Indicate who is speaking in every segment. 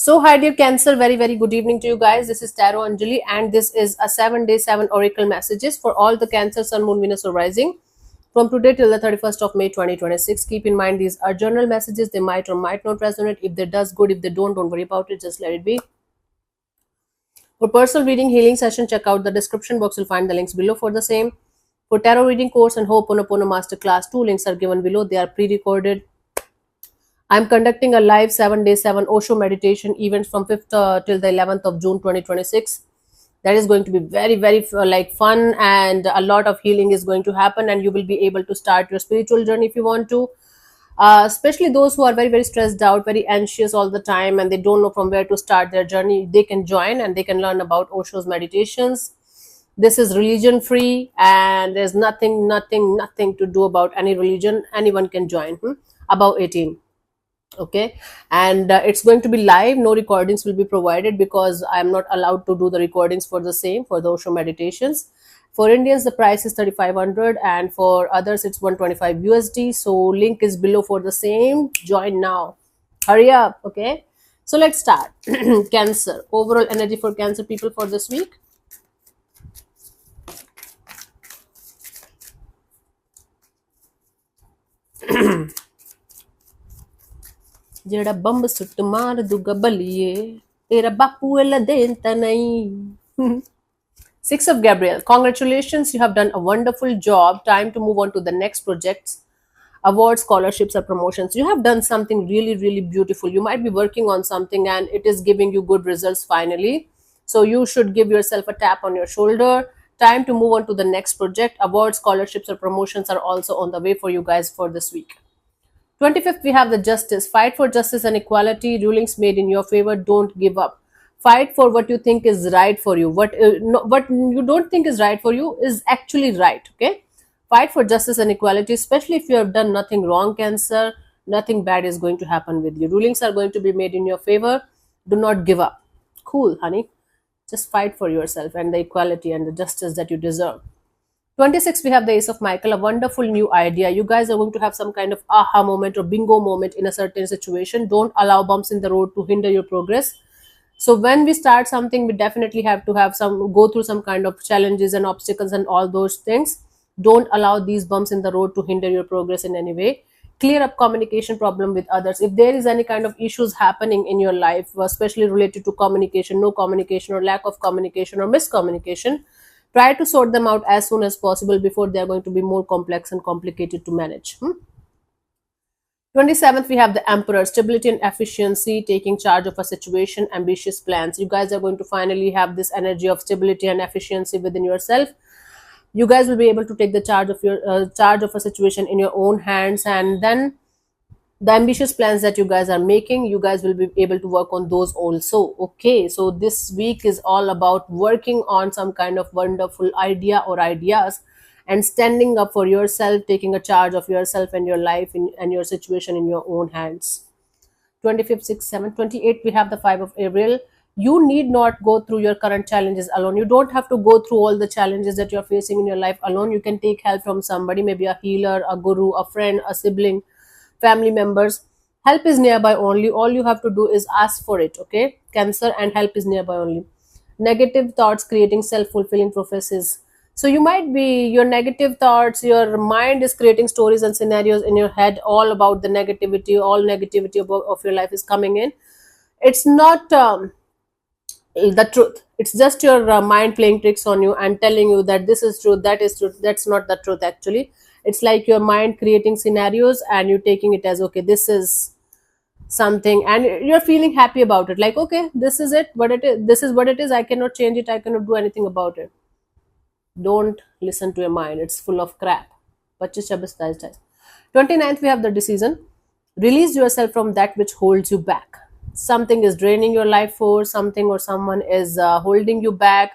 Speaker 1: So, hi dear Cancer, very, very good evening to you guys. This is Tarot Anjali, and this is a 7-day 7 oracle messages for all the Cancer, Sun, Moon, Venus, or Rising from today till the 31st of May 2026. Keep in mind these are journal messages, they might or might not resonate. If they does, good. If they don't worry about it, just let it be. For personal reading healing session, check out the description box. You'll find the links below for the same. For tarot reading course and Ho'oponopono masterclass, 2 links are given below. They are pre-recorded. I'm conducting a live 7-day 7 Osho meditation event from 5th till the 11th of June 2026. That is going to be very, very like fun, and a lot of healing is going to happen, and you will be able to start your spiritual journey if you want to. Especially those who are very, very stressed out, very anxious all the time, and they don't know from where to start their journey, they can join and they can learn about Osho's meditations. This is religion free, and there's nothing to do about any religion. Anyone can join, above 18. Okay, and it's going to be live. No recordings will be provided because I'm not allowed to do the recordings for the same, for the Osho meditations. For Indians the price is 3500, and for others it's 125 USD. So link is below for the same. Join now, hurry up. Okay, so let's start. Cancer, overall energy for Cancer people for this week. जेड़ा बंब suit मार दूगा बलिए तेरा बापू एला देता नहीं. Six of Gabriel, congratulations, you have done a wonderful job. Time to move on to the next projects, awards, scholarships, or promotions. You have done something really, really beautiful. You might be working on something and it is giving you good results finally. So you should give yourself a tap on your shoulder. Time to move on to the next project. Awards, scholarships, or promotions are also on the way for you guys for this week. 25th, we have the justice. Fight for justice and equality. Rulings made in your favor. Don't give up. Fight for what you think is right for you. What you don't think is right for you is actually right. Okay. Fight for justice and equality, especially if you have done nothing wrong, Cancer. Nothing bad is going to happen with you. Rulings are going to be made in your favor. Do not give up. Cool, honey. Just fight for yourself and the equality and the justice that you deserve. 26, we have the Ace of Michael, a wonderful new idea. You guys are going to have some kind of aha moment or bingo moment in a certain situation. Don't allow bumps in the road to hinder your progress. So when we start something, we definitely have to have go through some kind of challenges and obstacles and all those things. Don't allow these bumps in the road to hinder your progress in any way. Clear up communication problem with others. If there is any kind of issues happening in your life, especially related to communication, no communication or lack of communication or miscommunication, try to sort them out as soon as possible before they are going to be more complex and complicated to manage. 27th, we have the Emperor, stability and efficiency, taking charge of a situation, ambitious plans. You guys are going to finally have this energy of stability and efficiency within yourself. You guys will be able to take the charge of a situation in your own hands, and then the ambitious plans that you guys are making, you guys will be able to work on those also. Okay, so this week is all about working on some kind of wonderful idea or ideas and standing up for yourself, taking a charge of yourself and your life and your situation in your own hands. 25th, 6, 7, 28, we have the 5 of April. You need not go through your current challenges alone. You don't have to go through all the challenges that you're facing in your life alone. You can take help from somebody, maybe a healer, a guru, a friend, a sibling, family members. Help is nearby only. All you have to do is ask for it. Okay, Cancer, and help is nearby only. Negative thoughts creating self-fulfilling prophecies. So you might be, your negative thoughts, your mind is creating stories and scenarios in your head all about the negativity. All negativity of your life is coming in. It's not the truth. It's just your mind playing tricks on you and telling you that this is truth, that is truth. That's not the truth actually. It's like your mind creating scenarios and you taking it as, okay, this is something, and you're feeling happy about it, like, okay, this is it, what it is, this is what it is, I cannot change it, I cannot do anything about it. Don't listen to your mind, it's full of crap. 29th, we have the decision. Release yourself from that which holds you back. Something is draining your life force, something or someone is holding you back.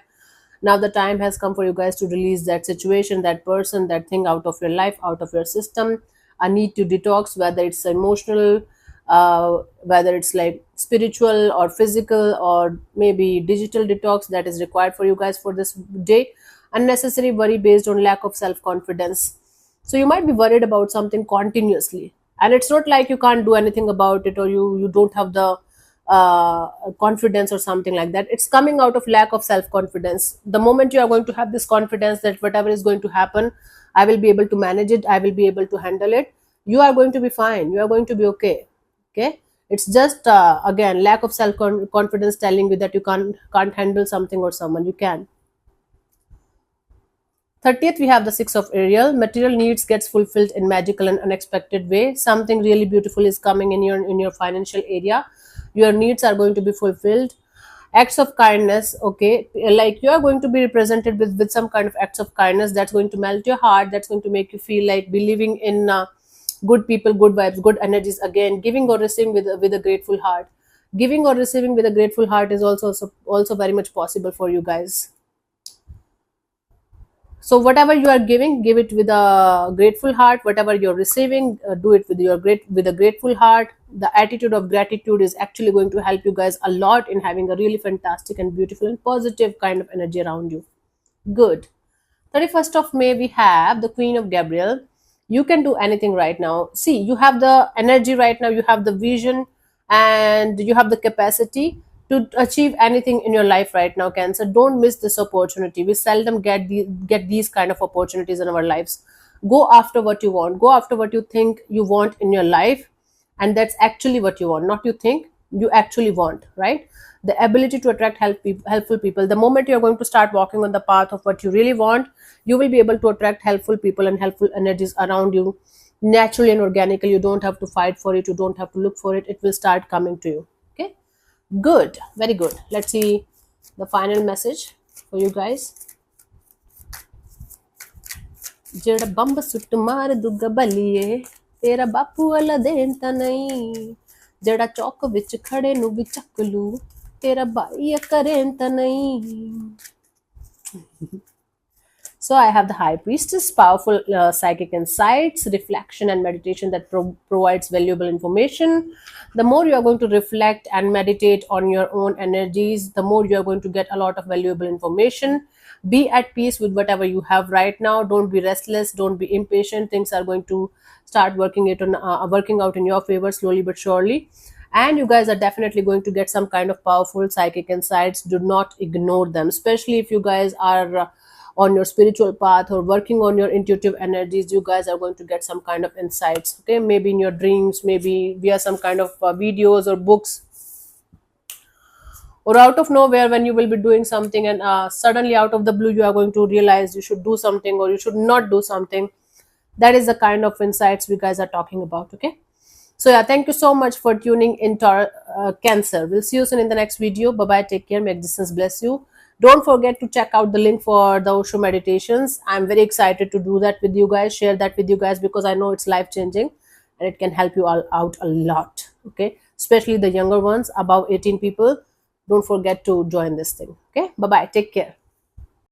Speaker 1: Now the time has come for you guys to release that situation, that person, that thing out of your life, out of your system. A need to detox, whether it's emotional, whether it's like spiritual or physical or maybe digital detox, that is required for you guys for this day. Unnecessary worry based on lack of self-confidence. So you might be worried about something continuously, and it's not like you can't do anything about it, or you don't have the confidence or something like that. It's coming out of lack of self confidence. The moment you are going to have this confidence that whatever is going to happen, I will be able to manage it, I will be able to handle it, you are going to be fine, you are going to be okay. Okay, it's just again lack of self confidence telling you that you can't handle something or someone. You can. 30th, we have the six of Ariel. Material needs gets fulfilled in magical and unexpected way. Something really beautiful is coming in your financial area. Your needs are going to be fulfilled. Acts of kindness, okay, like you are going to be represented with some kind of acts of kindness that's going to melt your heart, that's going to make you feel like believing in good people, good vibes, good energies. Again, giving or receiving with a grateful heart. Giving or receiving with a grateful heart is also very much possible for you guys. So whatever you are giving, give it with a grateful heart. Whatever you're receiving, do it with a grateful heart. The attitude of gratitude is actually going to help you guys a lot in having a really fantastic and beautiful and positive kind of energy around you. Good. 31st of May, we have the Queen of Gabriel. You can do anything right now. See, you have the energy right now, you have the vision, and you have the capacity to achieve anything in your life right now, Cancer. Don't miss this opportunity. We seldom get these kind of opportunities in our lives. Go after what you want. Go after what you think you want in your life, and that's actually what you want, not you think, you actually want, right? The ability to attract helpful people. The moment you're going to start walking on the path of what you really want, you will be able to attract helpful people and helpful energies around you naturally and organically. You don't have to fight for it, you don't have to look for it, it will start coming to you. Okay, good, very good. Let's see the final message for you guys. ਜਿਹੜਾ bomb ਸੁੱਟ ਮਾਰ ਦੁੱਗਾ ਬਲੀਏ ਤੇਰਾ ਬਾਪੂ ਵਾਲਾ ਦੇਣ ਤਾਂ ਨਹੀਂ ਜਿਹੜਾ ਚੌਕ ਵਿੱਚ ਖੜੇ ਨੂੰ ਵੀ ਚੱਕ ਲੂ ਤੇਰਾ ਭਾਈ ਕਰੇਂ ਤਾਂ ਨਹੀਂ. So I have the High Priestess, powerful psychic insights, reflection and meditation that provides valuable information. The more you are going to reflect and meditate on your own energies, the more you are going to get a lot of valuable information. Be at peace with whatever you have right now. Don't be restless, don't be impatient. Things are going to start working out in your favor slowly but surely. And you guys are definitely going to get some kind of powerful psychic insights. Do not ignore them, especially if you guys are on your spiritual path or working on your intuitive energies. You guys are going to get some kind of insights, okay, maybe in your dreams, maybe via some kind of videos or books, or out of nowhere when you will be doing something and suddenly out of the blue you are going to realize you should do something or you should not do something. That is the kind of insights we guys are talking about. Okay, so yeah, thank you so much for tuning in, Cancer. We'll see you soon in the next video. Bye bye, take care, may existence bless you. Don't forget to check out the link for the Osho meditations. I'm very excited to do that with you guys, share that with you guys, because I know it's life changing and it can help you all out a lot. Okay, especially the younger ones, above 18 people. Don't forget to join this thing. Okay, bye bye, take care.